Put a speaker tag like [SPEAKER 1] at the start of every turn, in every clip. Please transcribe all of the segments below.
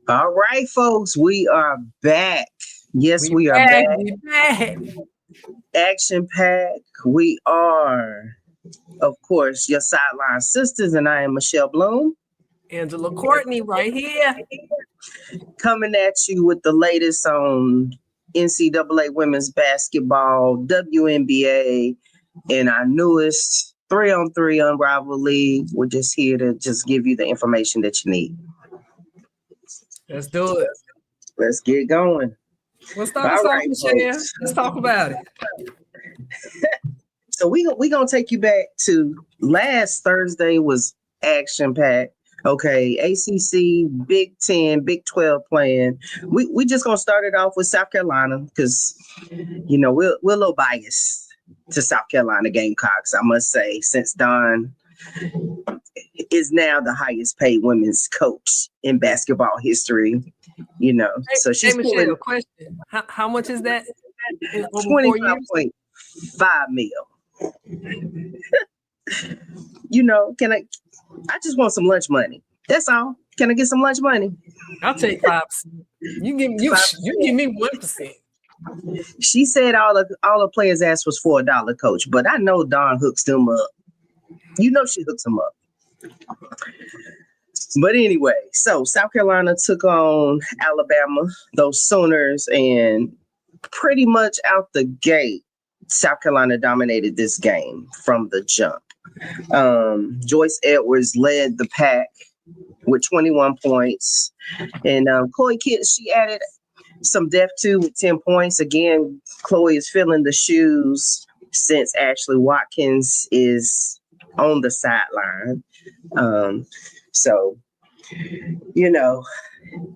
[SPEAKER 1] All right, folks, we are back. Yes,
[SPEAKER 2] We
[SPEAKER 1] we are
[SPEAKER 2] back,
[SPEAKER 1] back.
[SPEAKER 2] we back.
[SPEAKER 1] Action pack. We are, of course, your sideline sisters, and I am Michelle Bloom,
[SPEAKER 2] Angela Courtney right here.
[SPEAKER 1] coming at you with the latest on NCAA women's basketball, WNBA, and our newest 3-on-3 Unrivaled League. We're just here to just give you the information that you need.
[SPEAKER 2] Let's do it.
[SPEAKER 1] Let's get going.
[SPEAKER 2] Well, start
[SPEAKER 1] All
[SPEAKER 2] us off,
[SPEAKER 1] right,
[SPEAKER 2] Michelle.
[SPEAKER 1] folks.
[SPEAKER 2] Let's talk about it.
[SPEAKER 1] So we gonna take you back to last Thursday was action packed. Okay, ACC, Big 10, Big 12 playing. We just gonna start it off with South Carolina because we're a little biased to South Carolina Gamecocks, I must say, since Dawn is now the highest paid women's coach in basketball history. So
[SPEAKER 2] Hey,
[SPEAKER 1] she's
[SPEAKER 2] Michelle,
[SPEAKER 1] pulling
[SPEAKER 2] question. How much is that in over 4 years?
[SPEAKER 1] 25.5 mil. Can I just want some lunch money. That's all. Can I get some lunch money?
[SPEAKER 2] I'll take 5%. You give me 1%.
[SPEAKER 1] She said all the players asked was for $1, coach, but I know Dawn hooks them up. She hooks them up. But anyway, so South Carolina took on Alabama, those Sooners, and pretty much out the gate, South Carolina dominated this game from the jump. Joyce Edwards led the pack with 21 points. And Chloe Kidd, she added some depth too with 10 points. Again, Chloe is filling the shoes since Ashley Watkins is on the sideline. So,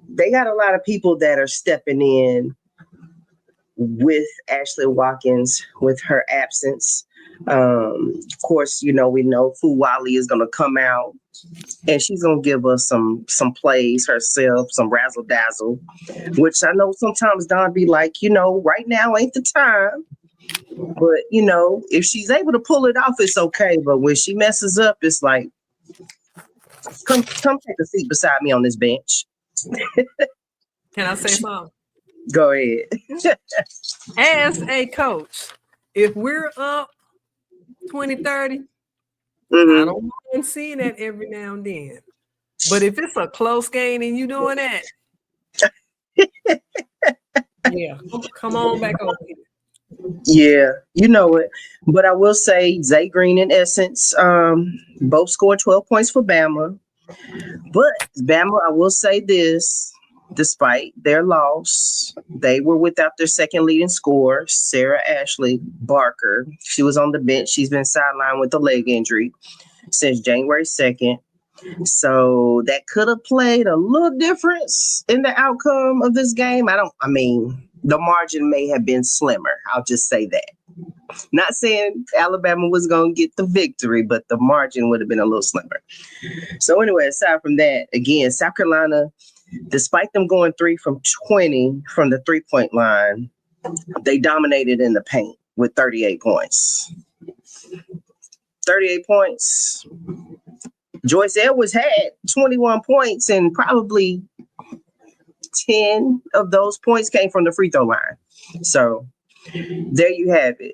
[SPEAKER 1] they got a lot of people that are stepping in with Ashley Watkins with her absence. Of course, we know Fu Wally is going to come out and she's going to give us some plays herself, some razzle dazzle, which I know sometimes Don be like, right now ain't the time. But, if she's able to pull it off, it's okay. But when she messes up, it's like, come take a seat beside me on this bench.
[SPEAKER 2] Can I say something?
[SPEAKER 1] Go ahead.
[SPEAKER 2] As a coach, if we're up 20-30, I don't mind seeing that every now and then. But if it's a close game and you doing that, yeah, come on back over here.
[SPEAKER 1] Yeah, you know it. But I will say Zay Green and Essence both scored 12 points for Bama. But Bama, I will say this, despite their loss, they were without their second leading scorer, Sarah Ashley Barker. She was on the bench. She's been sidelined with a leg injury since January 2nd. So that could have played a little difference in the outcome of this game. The margin may have been slimmer. I'll just say that. Not saying Alabama was going to get the victory, but the margin would have been a little slimmer. So anyway, aside from that, again, South Carolina, despite them going 3 from 20 from the 3-point line, they dominated in the paint with 38 points. 38 points. Joyce Edwards had 21 points, and probably 10 of those points came from the free throw line. So there you have it.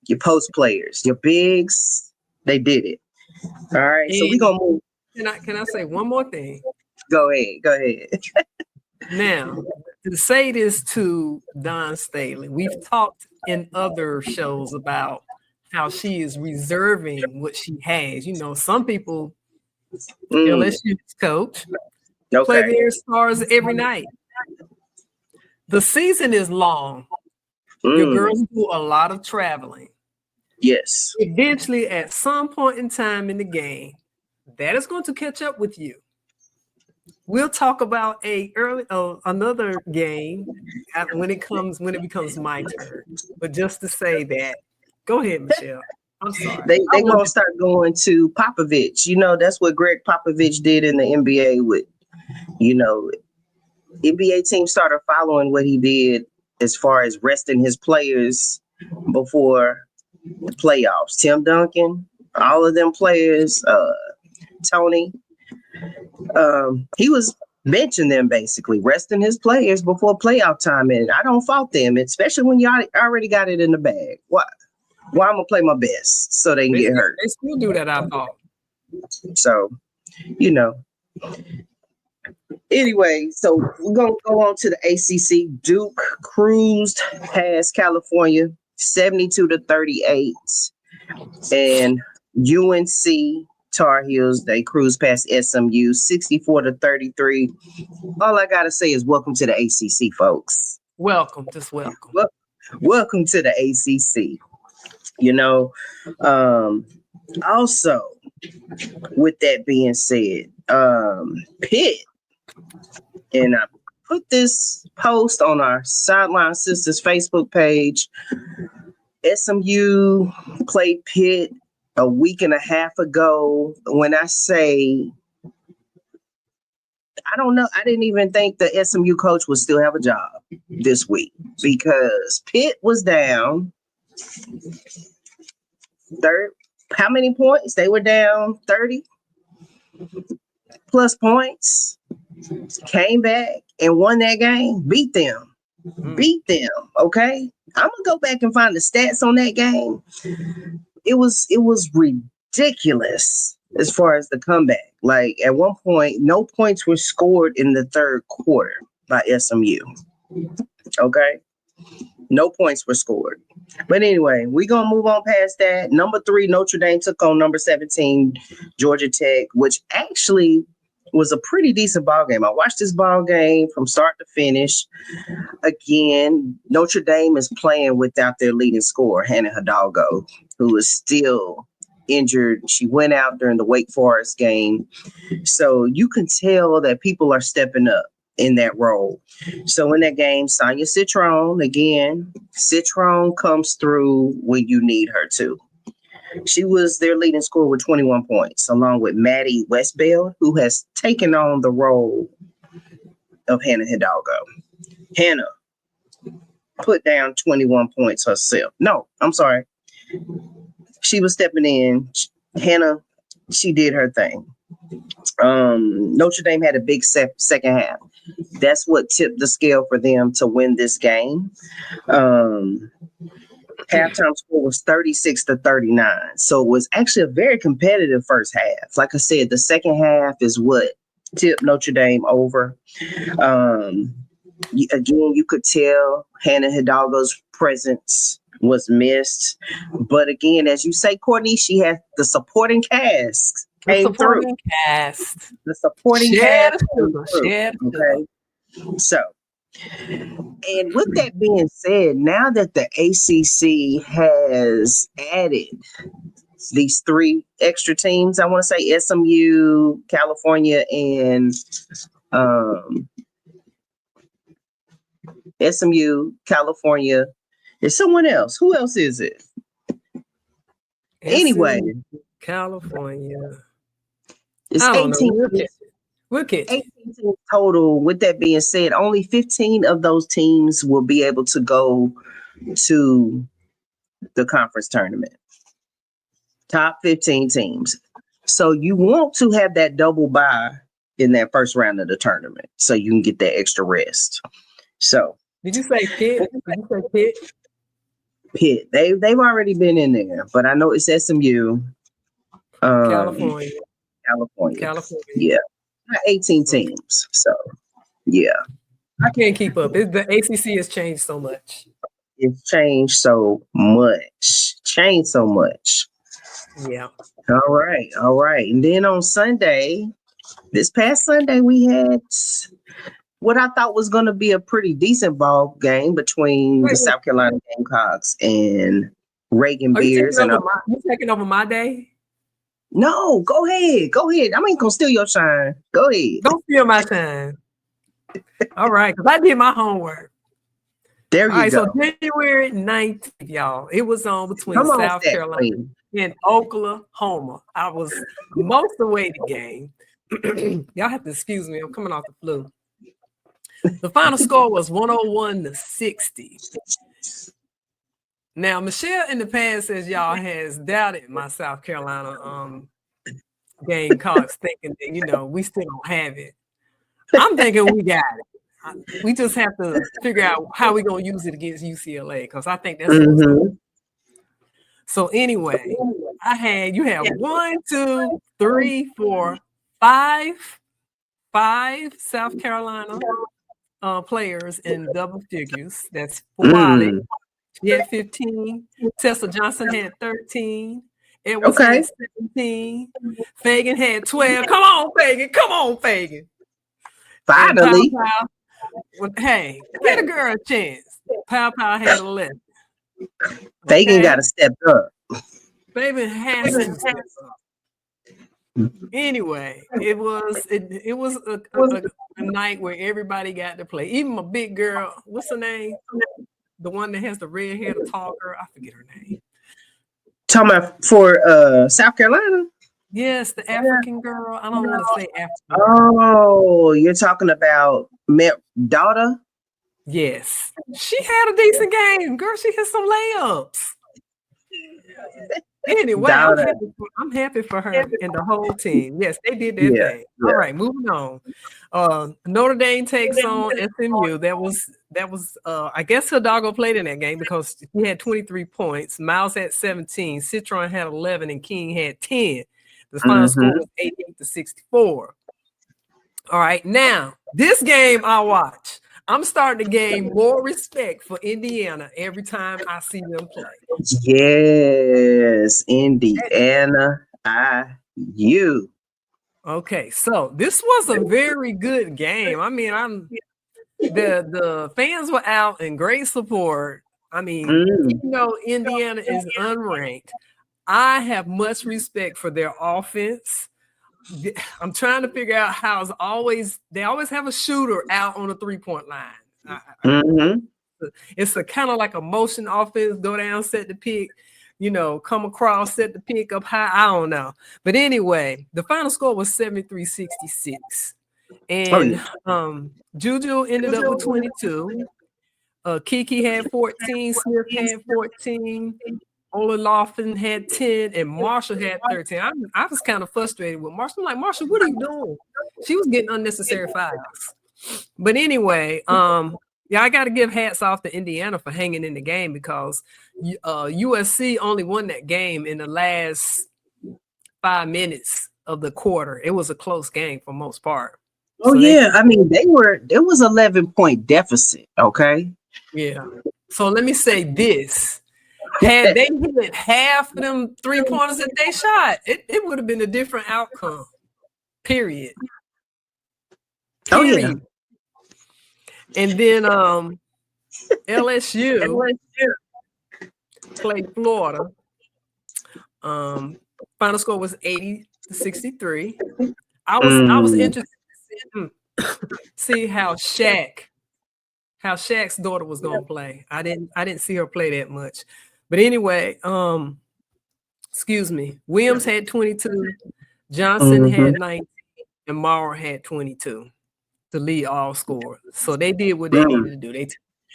[SPEAKER 1] Your post players, your bigs, they did it. All right, so we're going to move.
[SPEAKER 2] Can I say one more thing?
[SPEAKER 1] Go ahead.
[SPEAKER 2] Now, to say this to Dawn Staley, we've talked in other shows about how she is reserving what she has. Some people, LSU's coach, play their stars every night. The season is long. Your girls do a lot of traveling.
[SPEAKER 1] Yes.
[SPEAKER 2] Eventually, at some point in time in the game, that is going to catch up with you. We'll talk about another game when it becomes my turn. But just to say that, go ahead, Michelle. I'm sorry.
[SPEAKER 1] They gonna start going to Popovich. That's what Greg Popovich did in the NBA with, NBA teams started following what he did as far as resting his players before the playoffs. Tim Duncan, all of them players, Tony. He was benching them, basically resting his players before playoff time. And I don't fault them, especially when y'all already got it in the bag. Why I'm gonna play my best so they can get hurt.
[SPEAKER 2] They still do that, I thought.
[SPEAKER 1] So, anyway, so we're gonna go on to the ACC. Duke cruised past California 72-38, and UNC Tar Heels, they cruised past SMU 64-33. All I gotta say is welcome to the ACC, folks.
[SPEAKER 2] Welcome, just welcome.
[SPEAKER 1] Welcome to the ACC. Also, with that being said, Pitt, and I put this post on our Sideline Sisters Facebook page. SMU played Pitt a week and a half ago. When I say, I don't know, I didn't even think the SMU coach would still have a job this week because Pitt was down how many points? They were down 30 plus points, came back and won that game, beat them. Okay. I'm gonna go back and find the stats on that game. It was ridiculous as far as the comeback. Like at one point, no points were scored in the third quarter by SMU. Okay. No points were scored. But anyway, we're going to move on past that. Number 3, Notre Dame took on number 17, Georgia Tech, which actually was a pretty decent ball game. I watched this ball game from start to finish. Again, Notre Dame is playing without their leading scorer, Hannah Hidalgo, who is still injured. She went out during the Wake Forest game. So you can tell that people are stepping up in that role. So in that game, Sonia Citron, again, Citron comes through when you need her to. She was their leading scorer with 21 points, along with Maddie Westbell, who has taken on the role of Hannah Hidalgo. Hannah put down 21 points herself. No, I'm sorry. She was stepping in. Hannah, she did her thing. Notre Dame had a big second half. That's what tipped the scale for them to win this game. Halftime score was 36-39. So it was actually a very competitive first half. Like I said, the second half is what tipped Notre Dame over. Again, you could tell Hannah Hidalgo's presence was missed. But again, as you say, Courtney, she had the supporting cast. The supporting cast. Okay. So, and with that being said, now that the ACC has added these 3 extra teams, I want to say SMU, California, and SMU, California. There's someone else. Who else is it? Anyway,
[SPEAKER 2] California.
[SPEAKER 1] It's 18.
[SPEAKER 2] We'll catch
[SPEAKER 1] 18 teams total. With that being said, only 15 of those teams will be able to go to the conference tournament. Top 15 teams. So you want to have that double bye in that first round of the tournament so you can get that extra rest. So
[SPEAKER 2] did you say Pitt?
[SPEAKER 1] Pitt. They've already been in there, but I know it's SMU. California. Yeah. 18 teams. So yeah.
[SPEAKER 2] I can't keep up. The ACC has changed so much.
[SPEAKER 1] It's changed so much.
[SPEAKER 2] Yeah.
[SPEAKER 1] All right. And then on Sunday, this past Sunday, we had what I thought was going to be a pretty decent ball game between the South Carolina Gamecocks and Reagan Bears.
[SPEAKER 2] You taking over my day?
[SPEAKER 1] No, go ahead. I ain't gonna steal your shine. Go ahead.
[SPEAKER 2] Don't steal my shine. All right, because I did my homework.
[SPEAKER 1] There you go.
[SPEAKER 2] So January 19th, y'all. It was on between South Carolina and Oklahoma. I was most of the way to the game. Y'all have to excuse me. I'm coming off the flu. The final score was 101-60. Now, Michelle in the past says y'all has doubted my South Carolina Gamecocks, thinking that, we still don't have it. I'm thinking we got it. We just have to figure out how we're gonna use it against UCLA because I think that's what's going.
[SPEAKER 1] Mm-hmm.
[SPEAKER 2] So anyway, you have 1, 2, 3, 4, 5 South Carolina players in double figures. That's 4 Wally.
[SPEAKER 1] Mm.
[SPEAKER 2] She had 15. Tessa Johnson had 13. Edwards
[SPEAKER 1] Okay.
[SPEAKER 2] had 17. Fagan had 12. Come on, Fagan. Come on, Fagan. And Pow
[SPEAKER 1] Finally.
[SPEAKER 2] Pow. Well, hey, get a girl a chance. Pow Pow had 11.
[SPEAKER 1] Fagan got
[SPEAKER 2] Okay?
[SPEAKER 1] to step up.
[SPEAKER 2] Fagan has to step up. Anyway, it was a night where everybody got to play. Even my big girl, what's her name? The one that has the red hair, the tall girl. I forget her name.
[SPEAKER 1] Talking about for South Carolina?
[SPEAKER 2] Yes, the African girl. I don't want to say African.
[SPEAKER 1] Oh, you're talking about daughter?
[SPEAKER 2] Yes. She had a decent game. Girl, she hit some layups. Anyway, I'm happy for her and the whole team. Yes, they did their thing.
[SPEAKER 1] Yeah.
[SPEAKER 2] All right, moving on. Notre Dame takes on SMU. That was I guess Hidalgo played in that game because he had 23 points. Miles had 17, Citron had 11, and King had 10. The final score was 88-64. All right, now this game I watch. I'm starting to gain more respect for Indiana every time I see them play.
[SPEAKER 1] Yes, Indiana, IU.
[SPEAKER 2] Okay, so this was a very good game. I mean, the fans were out in great support. I mean, even though Indiana is unranked, I have much respect for their offense. I'm trying to figure out how they always have a shooter out on the 3-point line. It's a kind of like a motion offense, go down, set the pick, come across, set the pick up high. I don't know. But anyway, the final score was 73-66. And Juju ended up with 22. Kiki had 14, Smith had 14. Olafin had 10 and Marshall had 13. I was kind of frustrated with Marshall. I'm like, Marshall, what are you doing? She was getting unnecessary fouls. But anyway, yeah, I got to give hats off to Indiana for hanging in the game because USC only won that game in the last 5 minutes of the quarter. It was a close game for most part.
[SPEAKER 1] Oh, so yeah. I mean, there was 11-point deficit. Okay.
[SPEAKER 2] Yeah. So let me say this. Had they hit half of them 3-pointers that they shot, it would have been a different outcome. Period.
[SPEAKER 1] Oh, yeah.
[SPEAKER 2] And then LSU played Florida. Final score was 80-63. I was interested to see how Shaq's daughter was gonna play. I didn't see her play that much. But anyway, excuse me. Williams had 22, Johnson had 19, and Maurer had 22 to lead all scorers. So they did what they needed to do.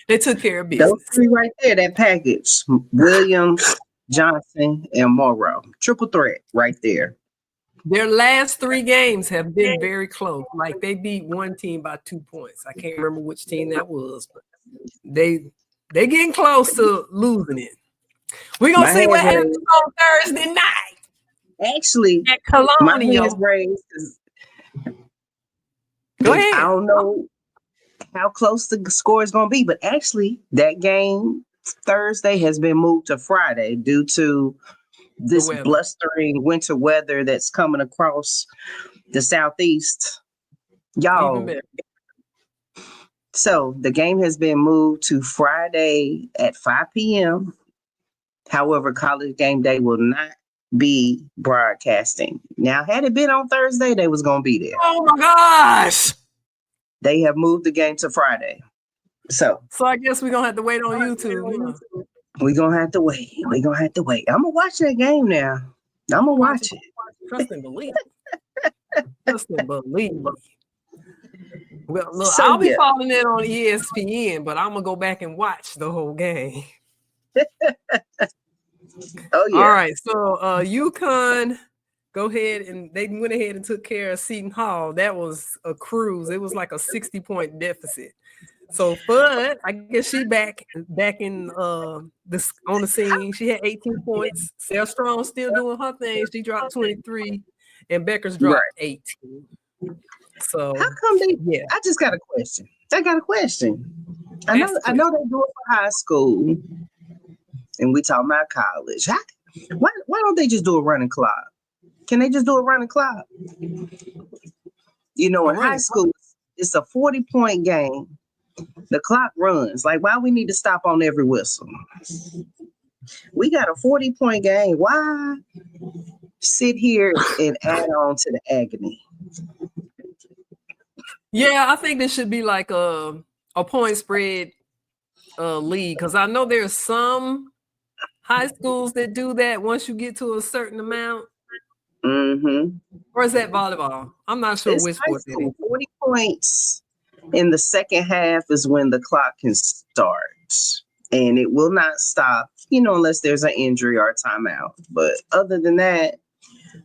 [SPEAKER 2] They took care of business.
[SPEAKER 1] Those three right there, that package. Williams, Johnson, and Morrow. Triple threat right there.
[SPEAKER 2] Their last 3 games have been very close. Like they beat one team by 2 points. I can't remember which team that was, but they getting close to losing it. We're gonna see what happens on Thursday night.
[SPEAKER 1] Actually,
[SPEAKER 2] at Colonial.
[SPEAKER 1] My hands raised.
[SPEAKER 2] Go ahead.
[SPEAKER 1] I don't know how close the score is going to be, but actually, that game Thursday has been moved to Friday due to this blustering winter weather that's coming across the southeast. Y'all. So the game has been moved to Friday at 5 p.m. However, College Game Day will not be broadcasting. Now, had it been on Thursday, they was going to be there.
[SPEAKER 2] Oh my gosh.
[SPEAKER 1] They have moved the game to Friday. So
[SPEAKER 2] I guess we're going to have to wait on YouTube.
[SPEAKER 1] We're going to have to wait. I'm going to watch that game now. I'm going to watch it.
[SPEAKER 2] Trust and believe. Trust and believe. Well, look, I'll be following it on ESPN, but I'm going to go back and watch the whole game.
[SPEAKER 1] Oh, yeah.
[SPEAKER 2] All right. So, UConn go ahead, and they went ahead and took care of Seton Hall. That was a cruise. It was like a 60-point deficit. So Fudd, I guess she back in this on the scene. She had 18 points. Sarah Strong still doing her thing. She dropped 23, and Becker's dropped 18. So
[SPEAKER 1] how come they?
[SPEAKER 2] Yeah,
[SPEAKER 1] I just got a question. I got a question. I know they do it for high school, and we talking about college. Why don't they just do a running clock? Can they just do a running clock? You know, in high school, it's a 40-point game. The clock runs. Like, why we need to stop on every whistle? We got a 40-point game. Why sit here and add on to the agony?
[SPEAKER 2] Yeah, I think this should be like a point spread league, because I know there's some high schools that do that once you get to a certain amount.
[SPEAKER 1] Mm-hmm.
[SPEAKER 2] Or is that volleyball? I'm not sure which sport it is.
[SPEAKER 1] 40 points in the second half is when the clock can start. And it will not stop, unless there's an injury or a timeout. But other than that,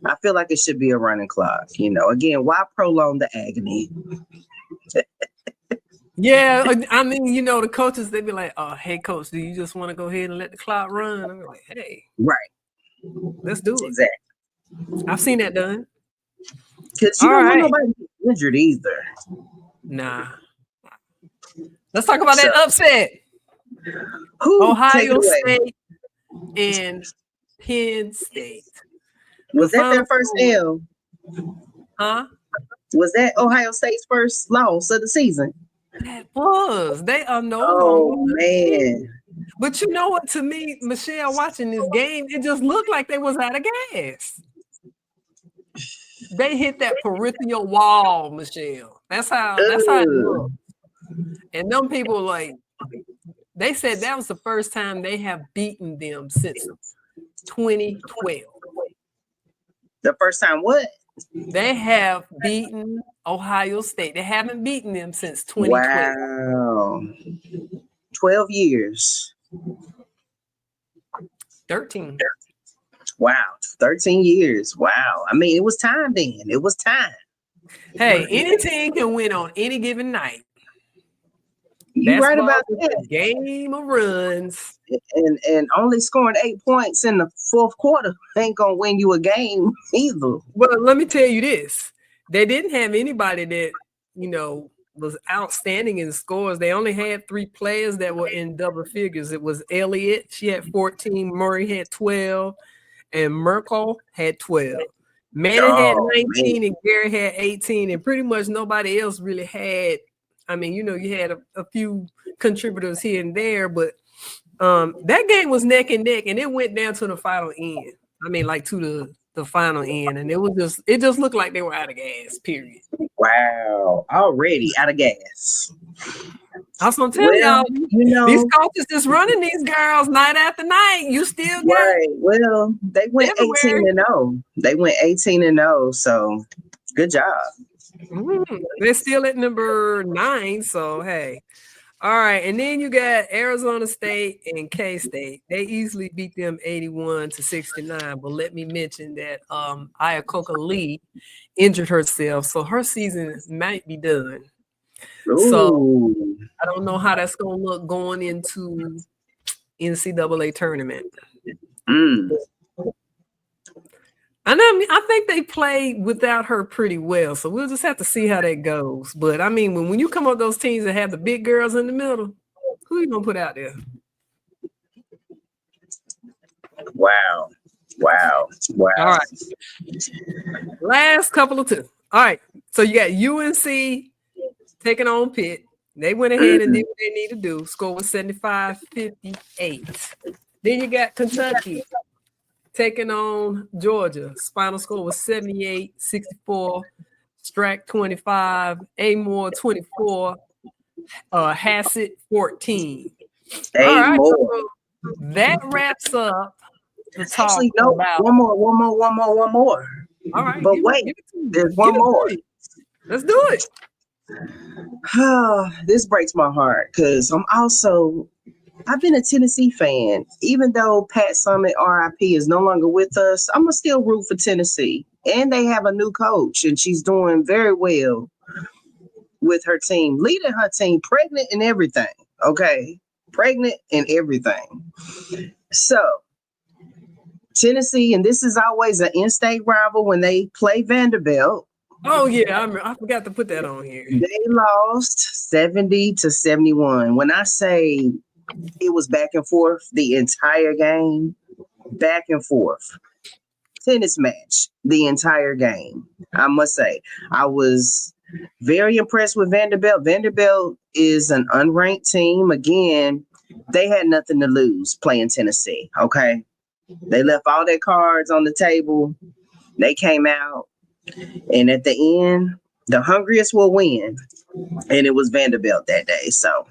[SPEAKER 1] I feel like it should be a running clock. Again, why prolong the agony?
[SPEAKER 2] Yeah, I mean, the coaches, they'd be like, "Oh, hey, coach, do you just want to go ahead and let the clock run?" I'm like, "Hey,
[SPEAKER 1] right,
[SPEAKER 2] let's do it."
[SPEAKER 1] Exactly.
[SPEAKER 2] I've seen that done.
[SPEAKER 1] Because you don't want nobody to get injured either.
[SPEAKER 2] Nah. Let's talk about that upset. Ohio State and Penn State.
[SPEAKER 1] Was that their first L?
[SPEAKER 2] Huh?
[SPEAKER 1] Was that Ohio State's first loss of the season?
[SPEAKER 2] That was. They are no
[SPEAKER 1] longer. Man.
[SPEAKER 2] But you know what? To me, Michelle, watching this game, it just looked like they was out of gas. They hit that peripheral wall, Michelle. That's how it looked. And them people, they said that was the first time they have beaten them since 2012.
[SPEAKER 1] The first time what?
[SPEAKER 2] They have beaten Ohio State. They haven't beaten them since 2012.
[SPEAKER 1] Wow. 12 years.
[SPEAKER 2] 13.
[SPEAKER 1] Wow. 13 years. Wow. I mean, it was time then. It was time.
[SPEAKER 2] Hey, any team can win on any given night.
[SPEAKER 1] You're right about that.
[SPEAKER 2] Game of runs.
[SPEAKER 1] And only scoring 8 points in the fourth quarter ain't gonna win you a game either.
[SPEAKER 2] Well, let me tell you this. They didn't have anybody that, was outstanding in scores. They only had 3 players that were in double figures. It was Elliott, she had 14, Murray had 12, and Merkel had 12. Manning had 19, and Gary had 18, and pretty much nobody else really had. I mean, you had a few contributors here and there, but that game was neck and neck, and it went down to the final end. I mean, to the final end, and it just looked like they were out of gas, period.
[SPEAKER 1] Wow. Already out of gas.
[SPEAKER 2] That's what I'm telling y'all. These coaches just running these girls night after night. You still got
[SPEAKER 1] right. Well, they went 18-0. They went 18-0, so good job.
[SPEAKER 2] They're still at number 9, so hey. All right, and then you got Arizona State and K-State. They easily beat them 81-69, but let me mention that Ayakoka Lee injured herself, so her season might be done.
[SPEAKER 1] Ooh.
[SPEAKER 2] So I don't know how that's going to look going into NCAA tournament. And I think they played without her pretty well, so we'll just have to see how that goes. But I mean, when you come up with those teams that have the big girls in the middle, who are you gonna put out there?
[SPEAKER 1] Wow. All
[SPEAKER 2] right. Last couple of two. All right. So you got UNC taking on Pitt. They went ahead and did what they need to do. Score was 75-58. Then you got Kentucky taking on Georgia. Final score was 78-64. Strack 25. Amore 24. Hassett 14. All right. So that wraps up the talk.
[SPEAKER 1] Actually, no, one more.
[SPEAKER 2] All right.
[SPEAKER 1] But wait, there's one more.
[SPEAKER 2] Let's do it.
[SPEAKER 1] This breaks my heart because I've been a Tennessee fan. Even though Pat Summitt, RIP, is no longer with us, I'm going to still root for Tennessee. And they have a new coach, and she's doing very well with her team, leading her team, pregnant and everything. Okay. Pregnant and everything. So Tennessee, and this is always an in-state rival when they play Vanderbilt.
[SPEAKER 2] Oh yeah, I forgot to put that on here.
[SPEAKER 1] They lost 70-71. When I say it was back and forth the entire game, back and forth, tennis match the entire game. I must say, I was very impressed with Vanderbilt. Vanderbilt is an unranked team. Again, they had nothing to lose playing Tennessee. Okay. They left all their cards on the table. They came out, and at the end, the hungriest will win. And it was Vanderbilt that day. So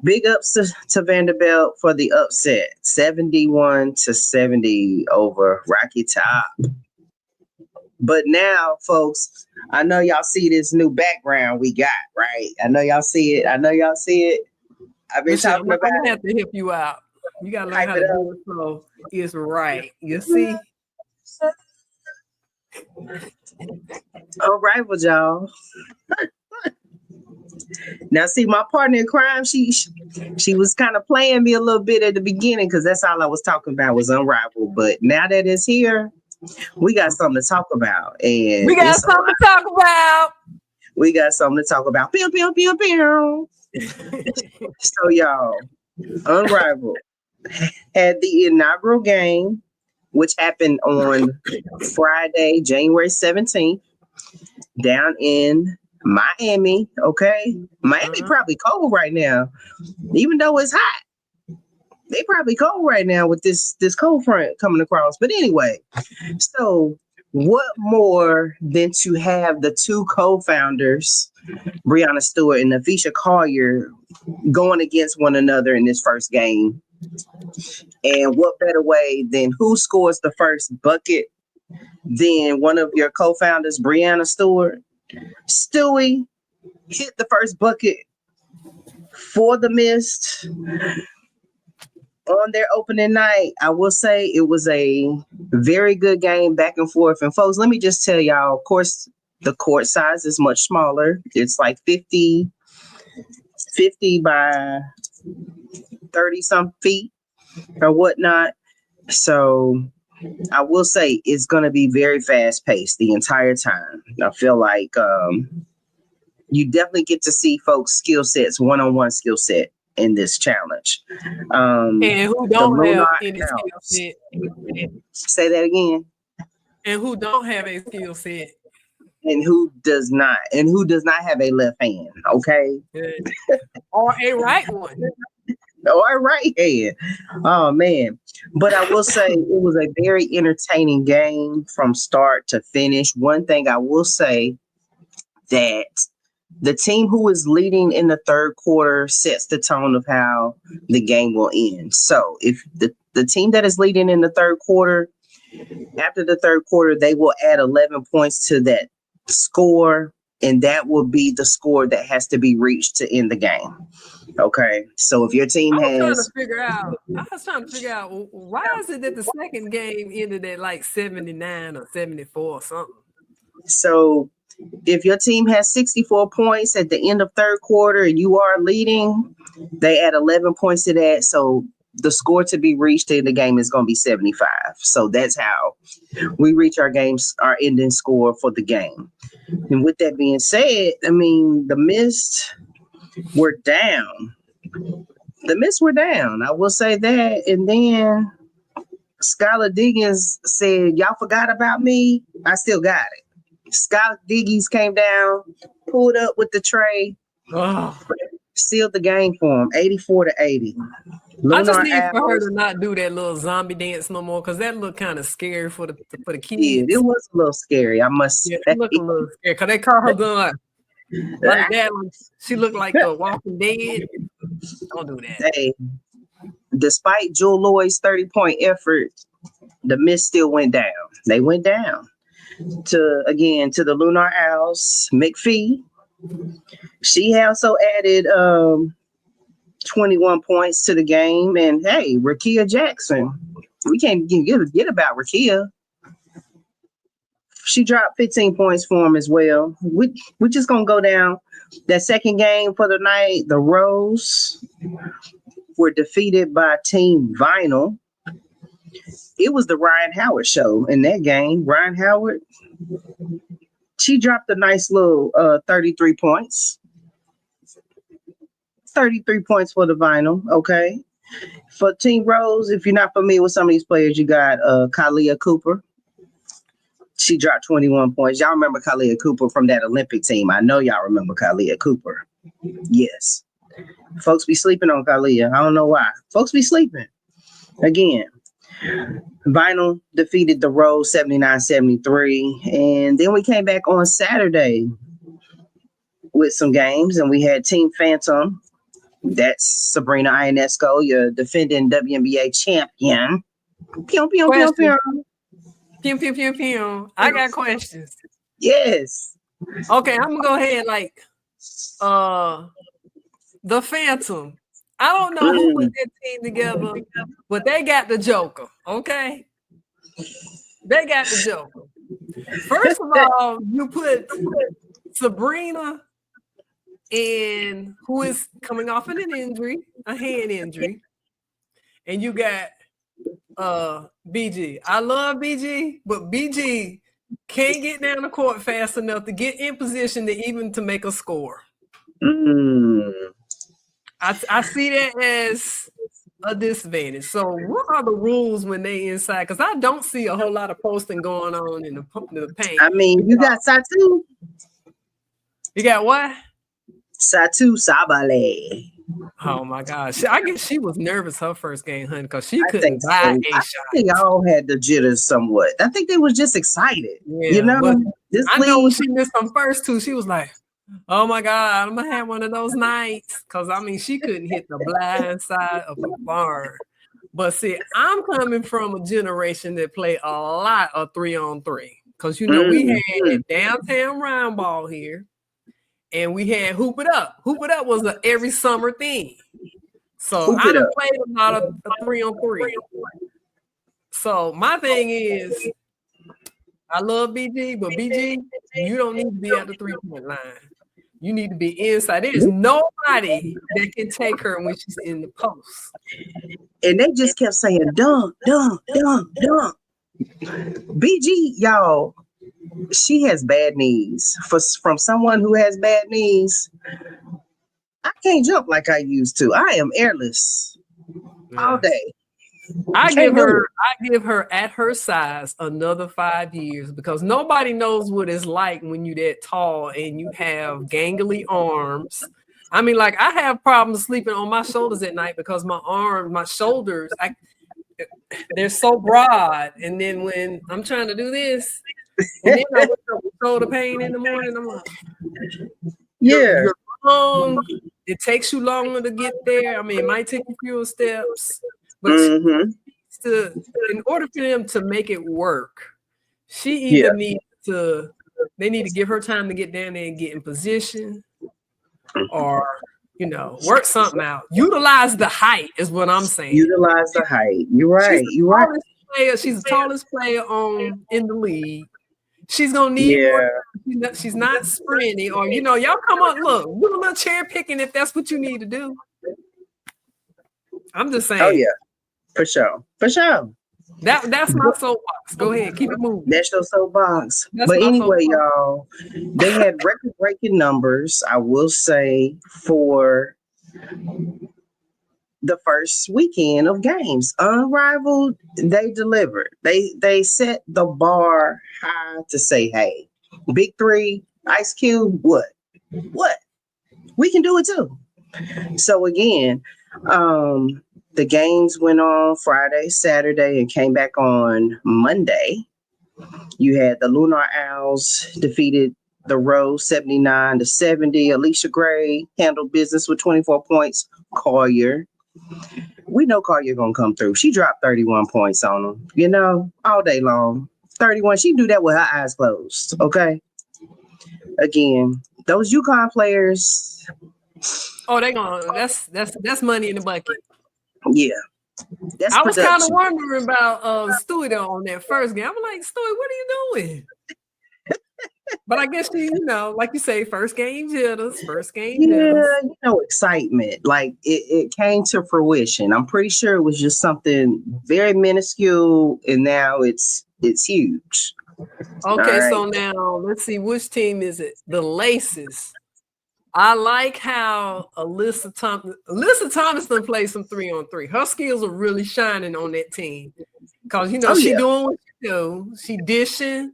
[SPEAKER 1] big ups to Vanderbilt for the upset, 71-70 over Rocky Top. But now, folks, I know y'all see this new background we got, right? I know y'all see it. I've been talking about
[SPEAKER 2] I'm gonna have to help you out. You gotta learn how to do it so it's right. You see?
[SPEAKER 1] All right, with y'all. Now, see, my partner in crime, she was kind of playing me a little bit at the beginning because that's all I was talking about was Unrivaled. But now that it's here, we got something to talk about. And
[SPEAKER 2] we got something to talk about.
[SPEAKER 1] We got something to talk about. Pew, pew, pew, pew. So, y'all, Unrivaled had the inaugural game, which happened on Friday, January 17th, down in Miami. Okay. Miami probably cold right now, even though it's hot. They probably cold right now with this cold front coming across. But anyway, so what more than to have the two co-founders, Breonna Stewart and Avisha Collier, going against one another in this first game? And what better way than who scores the first bucket than one of your co-founders, Breonna Stewart? Stewie hit the first bucket for the Mist on their opening night. I will say it was a very good game, back and forth. And folks, let me just tell y'all, of course, the court size is much smaller. It's like 50 by 30 some feet or whatnot. So I will say it's going to be very fast paced the entire time. I feel like you definitely get to see folks' skill sets, one-on-one skill set in this challenge.
[SPEAKER 2] And who don't have any skill set.
[SPEAKER 1] Say that again.
[SPEAKER 2] And who don't have a skill set.
[SPEAKER 1] And who does not have a left hand, okay?
[SPEAKER 2] Or a right one.
[SPEAKER 1] Or a right hand. Oh, man. But I will say it was a very entertaining game from start to finish. One thing I will say, that the team who is leading in the third quarter sets the tone of how the game will end. So if the team that is leading in the third quarter, after the third quarter, they will add 11 points to that score, and that will be the score that has to be reached to end the game. Okay, so if your team
[SPEAKER 2] I was trying to figure out why is it that the second game ended at like 79 or 74 or something?
[SPEAKER 1] So if your team has 64 points at the end of third quarter and you are leading, they add 11 points to that. So the score to be reached in the game is going to be 75. So that's how we reach our ending score for the game. And with that being said, I mean, the Mist were down. I will say that. And then Skylar Diggins said, y'all forgot about me. I still got it. Scott Diggies came down, pulled up with the tray, sealed the game for him, 84-80.
[SPEAKER 2] I just need for her to not do that little zombie dance no more, because that looked kind of scary for the kids.
[SPEAKER 1] Yeah, it was a little scary, I must say.
[SPEAKER 2] It looked a little scary, because they call her gun like that. She looked like the Walking Dead. Don't do that.
[SPEAKER 1] Hey, despite Jewel Lloyd's 30-point effort, the Mist still went down. They went down to the Lunar Owls. McPhee, she also added 21 points to the game. And hey, Rakia Jackson, we can't forget about Rakia. She dropped 15 points for him as well. We're just gonna go down that second game for the night. The Rose were defeated by Team Vinyl. It was the Ryan Howard show in that game. Ryan Howard, she dropped a nice little 33 points. 33 points for the Vinyl. Okay. For Team Rose, if you're not familiar with some of these players, you got Kalia Cooper. She dropped 21 points. Y'all remember Kalia Cooper from that Olympic team. I know y'all remember Kalia Cooper. Yes. Folks be sleeping on Kalia. I don't know why. Folks be sleeping. Again, Vinyl defeated the Rose 79-73. And then we came back on Saturday with some games, and we had Team Phantom. That's Sabrina Ionesco, your defending WNBA champion. Pew, pew, pew, pew.
[SPEAKER 2] Pew, pew, pew, pew. I got questions.
[SPEAKER 1] Yes.
[SPEAKER 2] Okay, I'm gonna go ahead the Phantom. I don't know who put that team together, but they got the Joker. Okay, they got the Joker. First of all, you put Sabrina in, who is coming off of an injury, a hand injury, and you got BG. I love BG, but BG can't get down the court fast enough to get in position to make a score. I see that as a disadvantage. So what are the rules when they inside? Because I don't see a whole lot of posting going on in the paint.
[SPEAKER 1] I mean, you got Satu.
[SPEAKER 2] You got what?
[SPEAKER 1] Satu Sabale.
[SPEAKER 2] Oh my gosh. I guess she was nervous her first game, honey, because she couldn't buy a shot.
[SPEAKER 1] I think all had the jitters somewhat. I think they was just excited.
[SPEAKER 2] Yeah,
[SPEAKER 1] you know,
[SPEAKER 2] I know when she missed them first two, she was like, oh my God, I'm gonna have one of those nights. Cause I mean, she couldn't hit the blind side of a barn. But see, I'm coming from a generation that played a lot of 3-on-3. Cause you know, we had downtown round ball here. And we had Hoop It Up. Hoop It Up was an every summer thing. So I done played a lot of 3-on-3. So my thing is, I love BG, but BG, you don't need to be at the 3-point line. You need to be inside. There's nobody that can take her when she's in the post.
[SPEAKER 1] And they just kept saying, dunk, dunk, dunk, dunk. BG, y'all, she has bad knees. From someone who has bad knees, I can't jump like I used to. I am airless all day.
[SPEAKER 2] I give her at her size another 5 years, because nobody knows what it's like when you're that tall and you have gangly arms. I mean, like, I have problems sleeping on my shoulders at night because my shoulders, they're so broad. And then when I'm trying to do this, and then I wake up with shoulder pain in the morning, I'm like, you're wrong. It takes you longer to get there. I mean, it might take you fewer steps, but in order for them to make it work, she either needs to, they need to give her time to get down there and get in position, or, you know, work something out. Utilize the height is what I'm saying.
[SPEAKER 1] Utilize the height. You're right.
[SPEAKER 2] She's the tallest player in the league. She's gonna need more time. She's not sprinting, or, you know, y'all come on, look, do a little cherry picking if that's what you need to do. I'm just saying.
[SPEAKER 1] Oh yeah, for sure.
[SPEAKER 2] That's my soapbox. Go ahead, keep it moving.
[SPEAKER 1] That's your soapbox. But anyway, y'all, they had record-breaking numbers, I will say, for the first weekend of games. Unrivaled, they delivered. They set the bar high to say, hey, Big Three, Ice Cube, what? We can do it too. So again, the games went on Friday, Saturday, and came back on Monday. You had the Lunar Owls defeated the Rose 79-70. Alicia Gray handled business with 24 points. Collier, we know Collier gonna come through. She dropped 31 points on them, you know, all day long. 31. She do that with her eyes closed. Okay. Again, those UConn players.
[SPEAKER 2] Oh, they gonna. That's money in the bucket.
[SPEAKER 1] Yeah.
[SPEAKER 2] I was kind of wondering about Stewie though on that first game. I'm like, Stewie, what are you doing? But I guess she, like you say, first game jitters, first game jitters.
[SPEAKER 1] Yeah, excitement. Like it came to fruition. I'm pretty sure it was just something very minuscule, and now it's huge.
[SPEAKER 2] Okay,
[SPEAKER 1] All right.
[SPEAKER 2] so now let's see, which team is it? The Laces. I like how Alyssa Thompson plays some 3-on-3. Her skills are really shining on that team. Because
[SPEAKER 1] Oh
[SPEAKER 2] she
[SPEAKER 1] yeah.
[SPEAKER 2] doing what she do. She dishing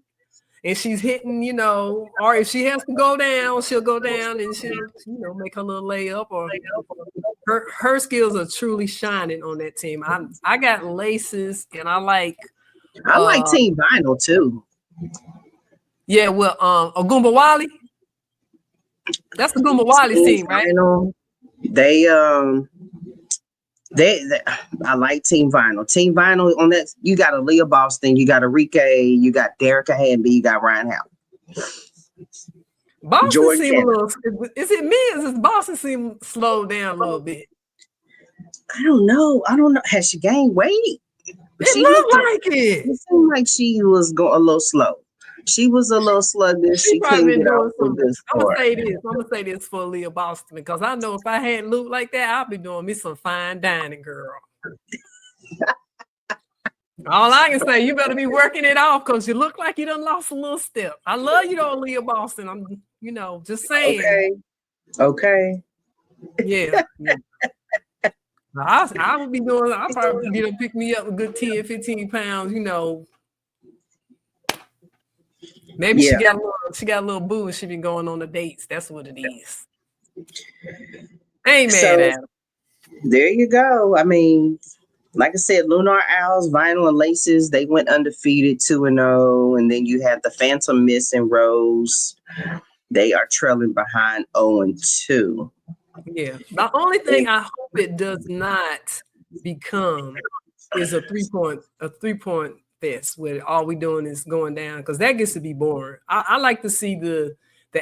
[SPEAKER 2] and she's hitting, or if she has to go down, she'll go down and she'll, make her little layup, or her skills are truly shining on that team. I got Laces, and I like
[SPEAKER 1] Team Vinyl too.
[SPEAKER 2] Yeah, well, Agumba Wally. That's the Agumba Wally team, right?
[SPEAKER 1] Vinyl. They I like Team Vinyl. Team Vinyl on that, you got Aaliyah Boston, you got Enrique, you got Derrica Hanby, you got Ryan Howard.
[SPEAKER 2] Boston
[SPEAKER 1] Jordan
[SPEAKER 2] seem a
[SPEAKER 1] Cannon.
[SPEAKER 2] little. Is it me? Or does Boston seem slowed down a little bit?
[SPEAKER 1] I don't know. Has she gained weight?
[SPEAKER 2] It looked like it.
[SPEAKER 1] It seemed like she was going a little slow. She was a little sluggish. She couldn't get off a good start.
[SPEAKER 2] I'm gonna say this for Leah Boston, because I know if I hadn't looked like that, I'd be doing me some fine dining, girl. All I can say, you better be working it off, because you look like you done lost a little step. I love you though, Leah Boston. I'm, just saying.
[SPEAKER 1] Okay.
[SPEAKER 2] Yeah. I would be doing. I'll probably get her pick me up a good 10, 15 pounds. Maybe she got a little boo and she been going on the dates. That's what it is. Ain't mad at her.
[SPEAKER 1] There you go. I mean, like I said, Lunar Owls, Vinyl, and Laces, they went undefeated 2-0. And then you have the Phantom Miss and Rose. They are trailing behind 0-2.
[SPEAKER 2] Yeah. The only thing I hope it does not become is a 3-point fest where all we doing is going down, because that gets to be boring. I like to see the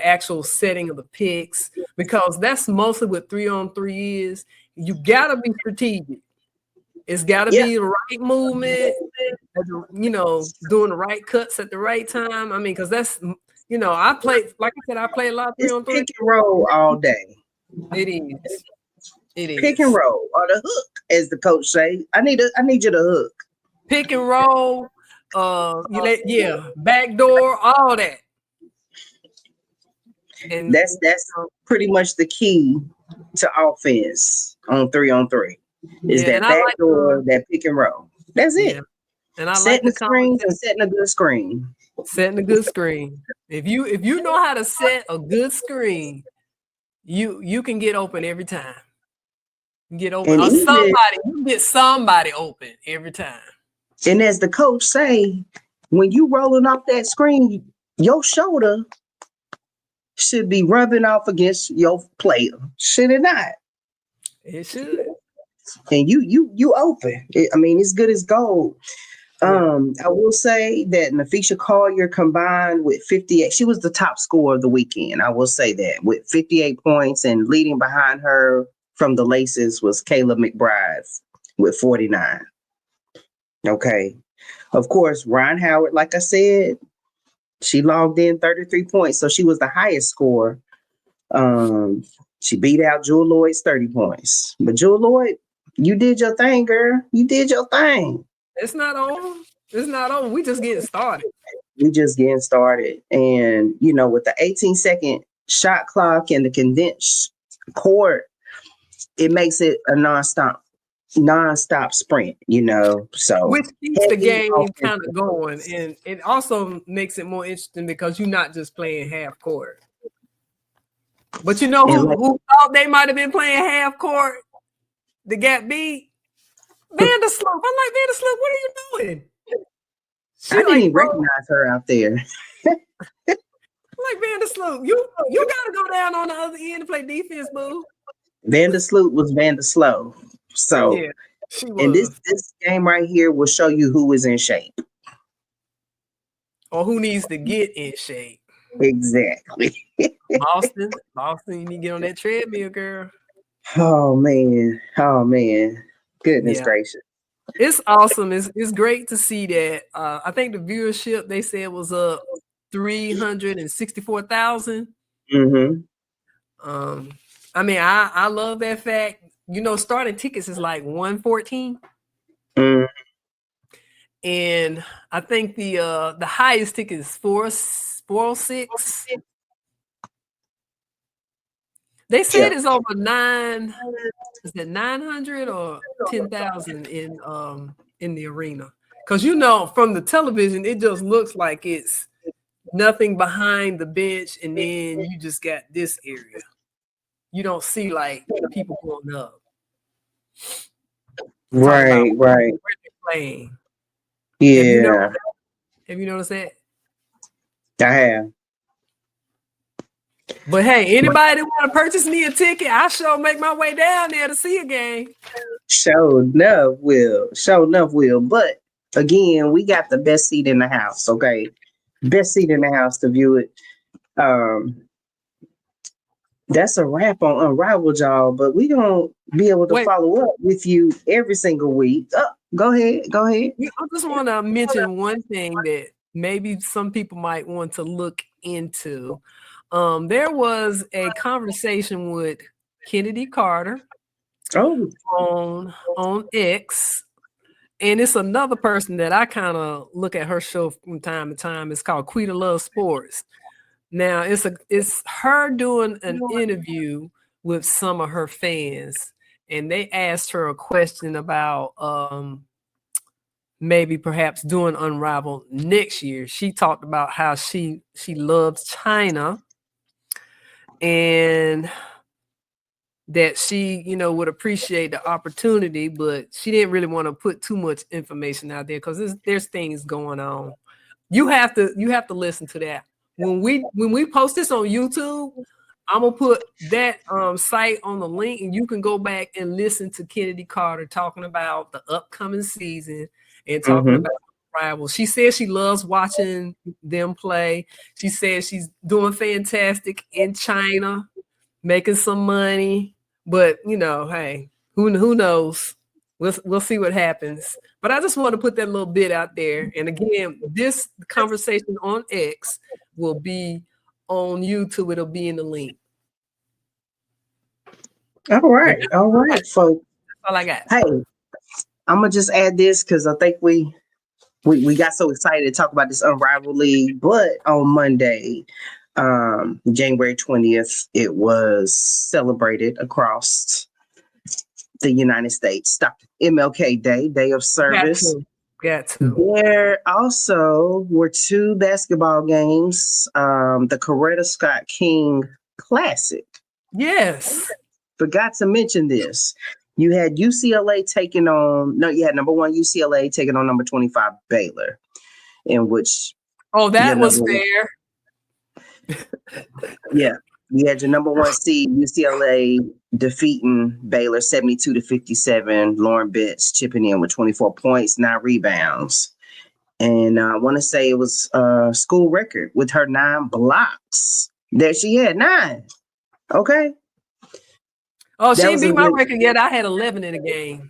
[SPEAKER 2] actual setting of the picks, because that's mostly what 3-on-3 is. You gotta be strategic. It's gotta be the right movement, doing the right cuts at the right time. I mean, because that's I play, like I said, I play a lot of 3-on-3.
[SPEAKER 1] Pick and roll all day.
[SPEAKER 2] It is.
[SPEAKER 1] Pick and roll, or the hook, as the coach say. I need you to hook.
[SPEAKER 2] Pick and roll, backdoor, all that. And
[SPEAKER 1] that's pretty much the key to offense on 3-on-3. Is that backdoor, that pick and roll. That's it.
[SPEAKER 2] And I
[SPEAKER 1] setting the screens and setting a good screen.
[SPEAKER 2] Setting a good screen. If you know how to set a good screen, you can get open every time. Get open. Or you get somebody open every time.
[SPEAKER 1] And as the coach say, when you rolling off that screen, your shoulder should be rubbing off against your player. Should it not?
[SPEAKER 2] It should.
[SPEAKER 1] And you open. It's good as gold. I will say that Nafisha Collier combined with 58. She was the top scorer of the weekend. I will say that, with 58 points, and leading behind her from the Laces was Kayla McBride with 49. Okay. Of course, Ryan Howard, like I said, she logged in 33 points, so she was the highest scorer. She beat out Jewel Lloyd's 30 points. But Jewel Lloyd, you did your thing, girl. You did your thing.
[SPEAKER 2] It's not over. It's not over. We just getting started.
[SPEAKER 1] And, with the 18-second shot clock and the condensed court, it makes it a nonstop sprint, so
[SPEAKER 2] which keeps the game kind of going, and it also makes it more interesting because you're not just playing half court. But who thought they might have been playing half court? The Gap beat Vandersloot. I'm like, Vandersloot, what are you doing?
[SPEAKER 1] I didn't even recognize her out there.
[SPEAKER 2] Like, Vandersloot, you gotta go down on the other end to play defense, boo.
[SPEAKER 1] Vandersloot was Vanderslow. So
[SPEAKER 2] yeah, she was.
[SPEAKER 1] And this game right here will show you who is in shape.
[SPEAKER 2] Or who needs to get in shape.
[SPEAKER 1] Exactly.
[SPEAKER 2] Boston, you need to get on that treadmill, girl.
[SPEAKER 1] Oh man. Goodness gracious.
[SPEAKER 2] It's awesome. It's great to see that. I think the viewership, they said, was up 364,000.
[SPEAKER 1] Mm-hmm.
[SPEAKER 2] I mean, I love that fact. You know, starting tickets is like 114.
[SPEAKER 1] Mm.
[SPEAKER 2] And I think the highest ticket is 406. They said it's over 9. Is it 900 or 10,000 in the arena? Because you know, from the television, it just looks like it's nothing behind the bench, and then you just got this area. You don't see like people going up. Talk about
[SPEAKER 1] Right, right.
[SPEAKER 2] where they're playing. Have you
[SPEAKER 1] Yeah,
[SPEAKER 2] noticed that?
[SPEAKER 1] I have.
[SPEAKER 2] But hey, anybody want to purchase me a ticket, I sure make my way down there to see a game.
[SPEAKER 1] Show enough will. Show enough will. But again, we got the best seat in the house, okay? Best seat in the house to view it. Um, that's a wrap on Unrivaled, y'all. But we gonna be able to
[SPEAKER 2] Wait,
[SPEAKER 1] follow up with you every single week. Go ahead. Go ahead.
[SPEAKER 2] I just want to mention one thing that maybe some people might want to look into. There was a conversation with Kennedy Carter
[SPEAKER 1] Oh.
[SPEAKER 2] on X, and it's another person that I kind of look at her show from time to time. It's called Quita Love Sports. Now it's her doing an interview with some of her fans, and they asked her a question about maybe perhaps doing Unrivaled next year. She talked about how she loves China and that she, you know, would appreciate the opportunity, but she didn't really want to put too much information out there because there's things going on. You have to listen to that. When we post this on YouTube, I'm gonna put that site on the link, and you can go back and listen to Kennedy Carter talking about the upcoming season and talking
[SPEAKER 1] Mm-hmm.
[SPEAKER 2] about rivals. She says she loves watching them play. She says she's doing fantastic in China, making some money. But you know, hey, who knows? We'll see what happens. But I just want to put that little bit out there. And again, this conversation on X will be on YouTube. It'll be in the link.
[SPEAKER 1] All right. All right, folks.
[SPEAKER 2] That's all I got.
[SPEAKER 1] Hey, I'm gonna just add this because I think we got so excited to talk about this Unrivaled League, but on Monday, January 20th, it was celebrated across the United States. Dr. MLK Day, Day of Service.
[SPEAKER 2] Got to.
[SPEAKER 1] There also were two basketball games. The Coretta Scott King Classic.
[SPEAKER 2] Yes.
[SPEAKER 1] Forgot to mention this. You had UCLA taking on, no, you had number 1 UCLA taking on number 25 Baylor, in which.
[SPEAKER 2] That was fair.
[SPEAKER 1] Yeah. You had your number 1 seed UCLA defeating Baylor 72-57. Lauren Betts chipping in with 24 points, 9 rebounds. And I want to say it was a school record with her 9 blocks. There she had 9. Okay.
[SPEAKER 2] Oh, she didn't beat my record yet. I had 11 in the game.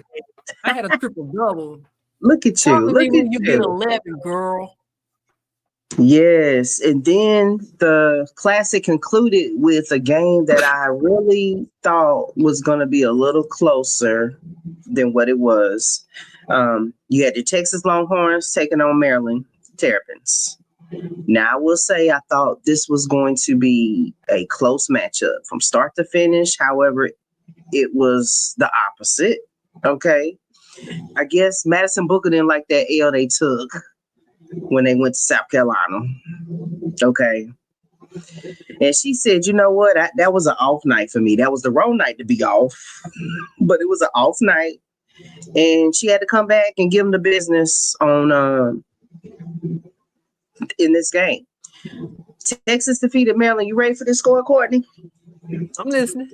[SPEAKER 2] I had a triple double.
[SPEAKER 1] Look at you.
[SPEAKER 2] Talk to
[SPEAKER 1] Look
[SPEAKER 2] me
[SPEAKER 1] at
[SPEAKER 2] when you get
[SPEAKER 1] you.
[SPEAKER 2] 11, girl.
[SPEAKER 1] Yes. And then the classic concluded with a game that I really thought was going to be a little closer than what it was. You had the Texas Longhorns taking on Maryland Terrapins. Now, I will say I thought this was going to be a close matchup from start to finish. However, it was the opposite. Okay. I guess Madison Booker didn't like that L they took when they went to South Carolina. Okay. And she said, you know what? That was an off night for me. That was the wrong night to be off, but it was an off night. And she had to come back and give them the business on in this game. Texas defeated Maryland. You ready for this score, Courtney?
[SPEAKER 2] I'm listening.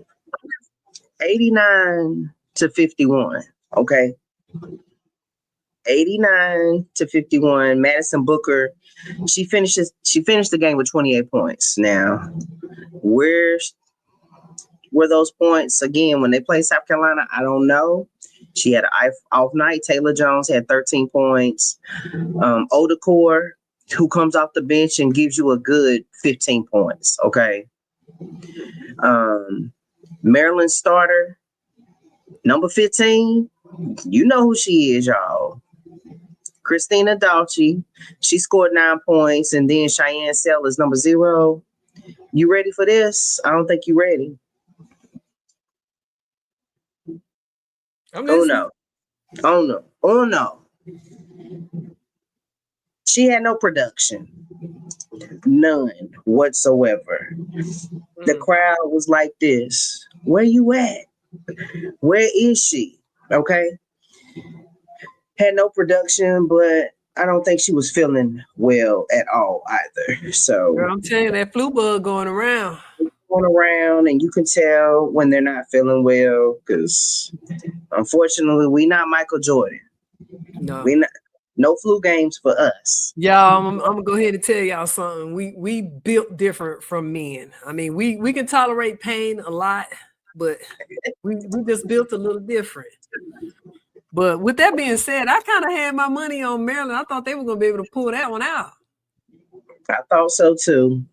[SPEAKER 1] 89-51. Okay. 89-51. Madison Booker, she finished the game with 28 points. Now, where were those points again when they played South Carolina? I don't know. She had an off night. Taylor Jones had 13 points. Odekor who comes off the bench and gives you a good 15 points. Okay. Maryland starter, number 15. You know who she is, y'all. Christina Dalchi. She scored 9 points. And then Cheyenne Sellers, number 0. You ready for this? I don't think you're ready. Oh no. Oh no. Oh no. She had no production. None whatsoever. The crowd was like this. Where you at? Where is she? Okay. Had no production, but I don't think she was feeling well at all either. So
[SPEAKER 2] Girl, I'm telling you, that flu bug going around.
[SPEAKER 1] And you can tell when they're not feeling well because unfortunately we not Michael Jordan.
[SPEAKER 2] No.
[SPEAKER 1] We not no flu games for us.
[SPEAKER 2] Y'all, I'm gonna go ahead and tell y'all something. We built different from men. I mean, we can tolerate pain a lot, but we just built a little different. But with that being said, I kind of had my money on Maryland. I thought they were gonna be able to pull that one out.
[SPEAKER 1] I thought so too.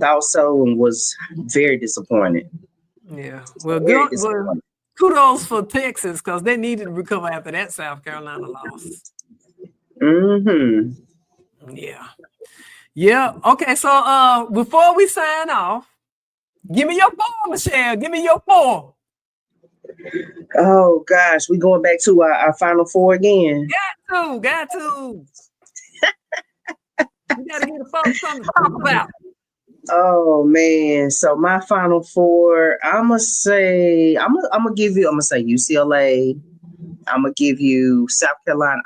[SPEAKER 1] Thought so and was very disappointed.
[SPEAKER 2] Yeah. Well, kudos for Texas because they needed to recover after that South Carolina loss. Yeah. Yeah. Okay. So before we sign off, give me your 4, Michelle. Give me your 4.
[SPEAKER 1] Oh gosh, we going back to our Final Four again.
[SPEAKER 2] Got to. You gotta get the folks something to talk about.
[SPEAKER 1] Oh man. So my Final Four, I'ma say UCLA. I'm gonna give you South Carolina.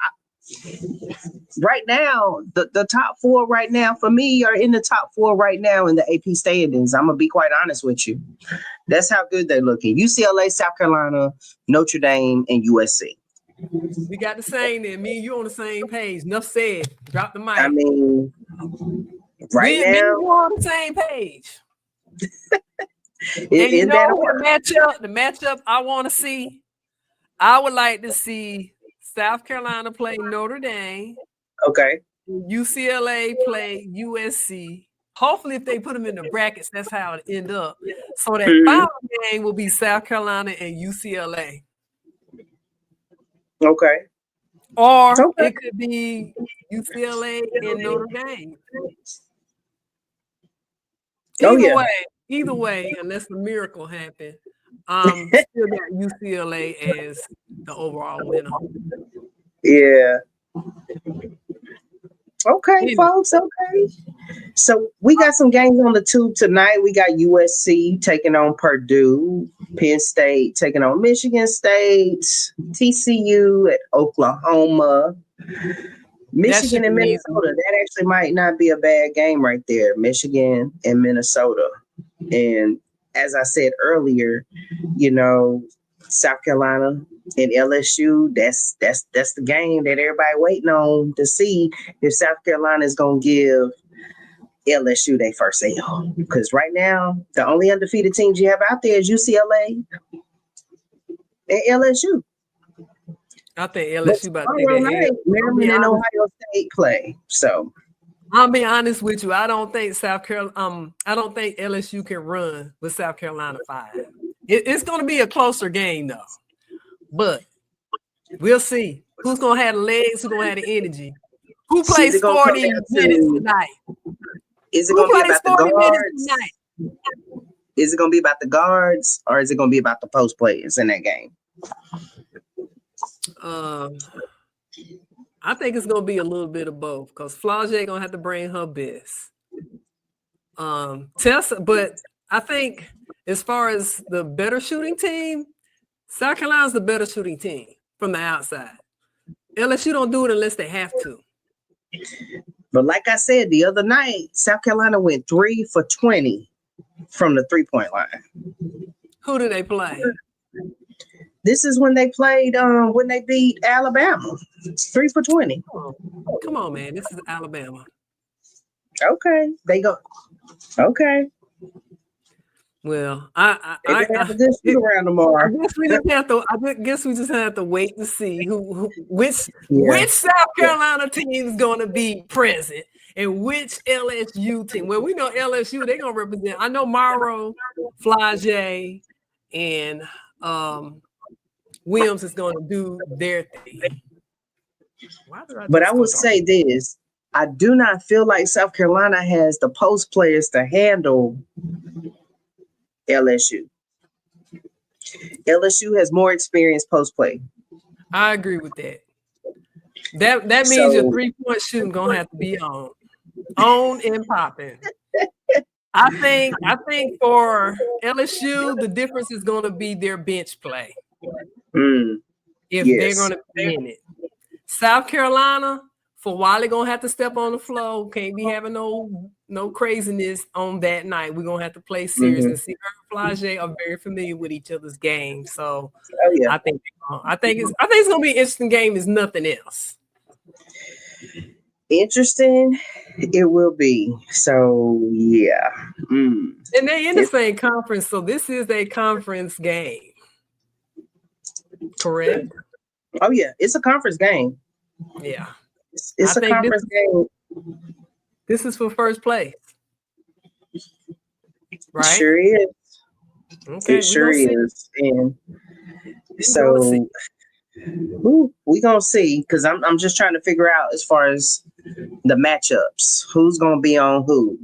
[SPEAKER 1] Right now, the top 4 right now for me are in the top 4 right now in the AP standings. I'm gonna be quite honest with you. That's how good they're looking. UCLA, South Carolina, Notre Dame, and USC.
[SPEAKER 2] We got the same then. Me and you on the same page. Enough said. Drop the mic.
[SPEAKER 1] I mean, right now,
[SPEAKER 2] me and you on the same page. And
[SPEAKER 1] in that
[SPEAKER 2] order, the matchup I want to see, I would like to see South Carolina play Notre Dame.
[SPEAKER 1] Okay.
[SPEAKER 2] UCLA play USC. Hopefully, if they put them in the brackets, that's how it end up. So that final game will be South Carolina and UCLA.
[SPEAKER 1] Okay.
[SPEAKER 2] Or it could be UCLA and Notre Dame. Either way, unless the miracle happen, still got UCLA as the overall winner.
[SPEAKER 1] Yeah. Okay, folks. Okay. So we got some games on the tube tonight. We got USC taking on Purdue, Penn State taking on Michigan State, TCU at Oklahoma, Michigan and Minnesota. That actually might not be a bad game right there. Michigan and Minnesota. And as I said earlier, South Carolina and LSU, that's the game that everybody waiting on to see if South Carolina is gonna give LSU their first L. Because right now, the only undefeated teams you have out there is UCLA and LSU.
[SPEAKER 2] I think LSU about to take
[SPEAKER 1] a Maryland and Ohio State play. So
[SPEAKER 2] I'll be honest with you. I don't think I don't think LSU can run with South Carolina 5. It's going to be a closer game though, but we'll see who's going to have the legs, who's going to have the energy. Who plays 40 minutes tonight?
[SPEAKER 1] Is it going to be about the guards? Is it going to be about the guards, or is it going to be about the post players in that game?
[SPEAKER 2] I think it's going to be a little bit of both because Flau'jae going to have to bring her best. Tessa, but I think as far as the better shooting team, South Carolina's the better shooting team from the outside. LSU don't do it unless they have to.
[SPEAKER 1] But like I said the other night, South Carolina went 3 for 20 from the 3-point line.
[SPEAKER 2] Who do they play?
[SPEAKER 1] This is when they played when they beat Alabama. 3 for 20.
[SPEAKER 2] Come on, man. This is Alabama.
[SPEAKER 1] Okay. They go. Okay.
[SPEAKER 2] Well, I
[SPEAKER 1] have a good shoot around tomorrow.
[SPEAKER 2] I guess we just have to wait to see which South Carolina team is going to be present, And which LSU team? Well, we know LSU, they're going to represent. I know Morrow, Flage, and Williams is going to do their thing.
[SPEAKER 1] But I will say this. I do not feel like South Carolina has the post players to handle LSU. LSU has more experienced post play.
[SPEAKER 2] I agree with that. That means your 3-point shooting gonna have to be on and popping. I think for LSU, the difference is gonna be their bench play. If they're gonna be in it. South Carolina, for Wally gonna have to step on the floor. Can't be having no craziness on that night. We're gonna have to play serious and see. Her and Flage are very familiar with each other's games, so I think it's gonna be an interesting game. Is nothing else.
[SPEAKER 1] Interesting, it will be. So yeah,
[SPEAKER 2] and they in the same conference, so this is a conference game, correct?
[SPEAKER 1] Oh yeah, it's a conference game.
[SPEAKER 2] Yeah,
[SPEAKER 1] it's a conference game.
[SPEAKER 2] This is for first place, right?
[SPEAKER 1] It sure is.
[SPEAKER 2] Okay,
[SPEAKER 1] it sure is, and so we gonna see, because I'm just trying to figure out as far as the matchups, who's gonna be on who,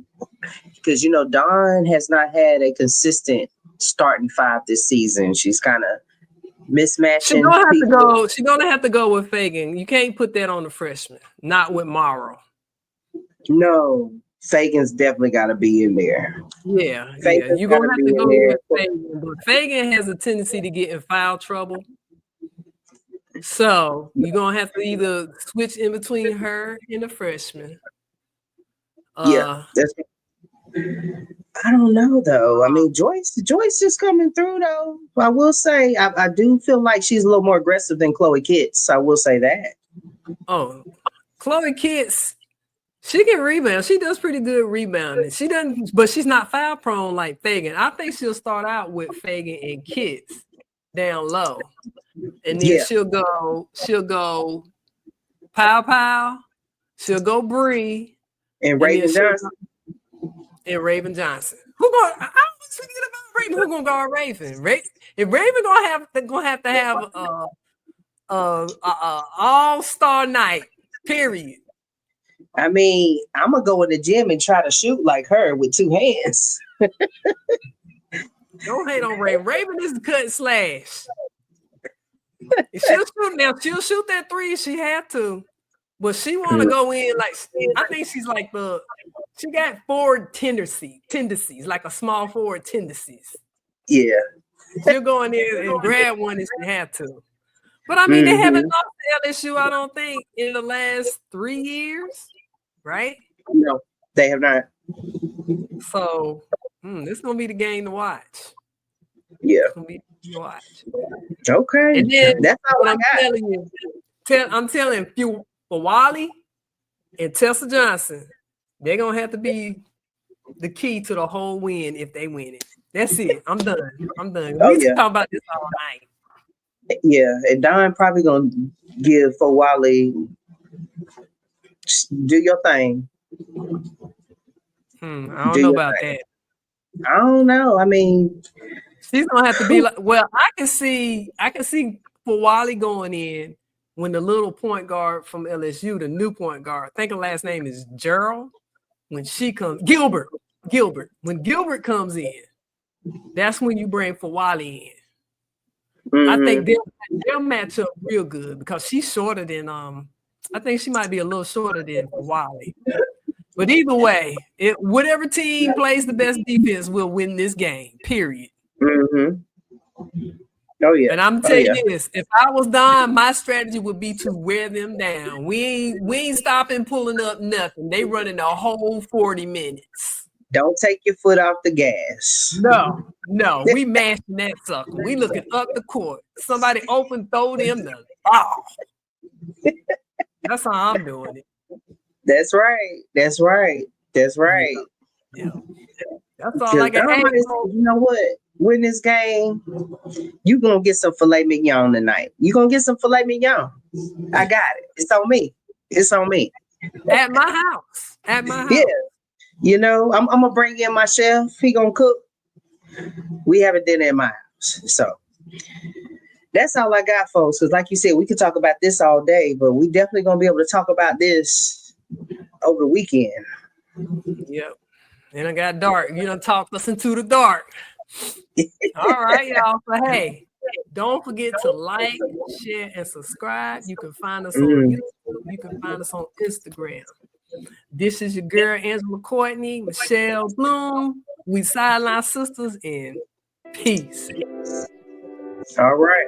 [SPEAKER 1] because Dawn has not had a consistent starting 5 this season. She's kind of mismatching.
[SPEAKER 2] She's gonna have to go with Fagan. You can't put that on the freshman. Not with Morrow.
[SPEAKER 1] No, Fagan's definitely got to be in there.
[SPEAKER 2] Yeah. You're gonna have to go with Fagan. But Fagan has a tendency to get in foul trouble. So you're gonna have to either switch in between her and the freshman.
[SPEAKER 1] I don't know though. I mean, Joyce is coming through though. I will say I do feel like she's a little more aggressive than Chloe Kitts. I will say that.
[SPEAKER 2] Oh, Chloe Kitts, she can rebound. She does pretty good rebounding. She doesn't, but she's not foul prone like Fagan. I think she'll start out with Fagan and Kitts down low. And then she'll go Pow. She'll go Bree.
[SPEAKER 1] And Raven Johnson.
[SPEAKER 2] And Raven Johnson. I always forget about Raven. Who's gonna guard Raven? If Raven gonna have to have a all-star night, period.
[SPEAKER 1] I mean, I'm gonna go in the gym and try to shoot like her with 2 hands.
[SPEAKER 2] Don't hate on Raven. Raven is the cut slash. She'll shoot that 3 if she had to, but she want to go in like, I think she's like she got forward tendencies, like a small forward tendencies.
[SPEAKER 1] Yeah,
[SPEAKER 2] she'll go in there and grab one if she had to. But I mean, they haven't lost to LSU, I don't think, in the last 3 years, right?
[SPEAKER 1] No, they have not.
[SPEAKER 2] So this is gonna be the game to watch.
[SPEAKER 1] Yeah.
[SPEAKER 2] It's gonna be to watch.
[SPEAKER 1] Okay.
[SPEAKER 2] And then
[SPEAKER 1] that's all
[SPEAKER 2] I'm telling you. I'm telling you, for Wally and Tessa Johnson, they're gonna have to be the key to the whole win if they win it. That's it. I'm done. We can talk about this all night.
[SPEAKER 1] Yeah, and Don probably gonna give for Wally. Do your thing.
[SPEAKER 2] I don't know about that.
[SPEAKER 1] I don't know. I mean,
[SPEAKER 2] she's gonna have to be like. Well, I can see for Wally going in when the little point guard from LSU, the new point guard, I think her last name is Gerald. When she comes, Gilbert. When Gilbert comes in, that's when you bring for Wally in. I think they'll match up real good because she's shorter than I think she might be a little shorter than Wally. But either way, whatever team plays the best defense will win this game, period.
[SPEAKER 1] Oh, yeah.
[SPEAKER 2] And I'm telling you this, if I was Don, my strategy would be to wear them down. We ain't stopping pulling up nothing. They running the whole 40 minutes.
[SPEAKER 1] Don't take your foot off the gas.
[SPEAKER 2] No. We mashing that sucker. We looking up the court. Somebody open, throw them the ball. That's how I'm doing it.
[SPEAKER 1] That's right.
[SPEAKER 2] Yeah. That's all I can add.
[SPEAKER 1] You know what? Win this game, you gonna get some filet mignon tonight. You gonna get some filet mignon. I got it. It's on me.
[SPEAKER 2] At my house. At my
[SPEAKER 1] Yeah,
[SPEAKER 2] house.
[SPEAKER 1] you know, I'm gonna bring in my chef. He gonna cook. We having dinner in my house. So that's all I got, folks. Because like you said, we could talk about this all day, but we definitely gonna be able to talk about this over the weekend.
[SPEAKER 2] Yep. And I got dark. You done talked us into the dark. All right, y'all. So hey, don't forget to like, share, and subscribe. You can find us on
[SPEAKER 1] Mm.
[SPEAKER 2] YouTube. You can find us on Instagram. This is your girl, Angela Courtney, Michelle Bloom. We Sideline Sisters, and peace.
[SPEAKER 1] All right.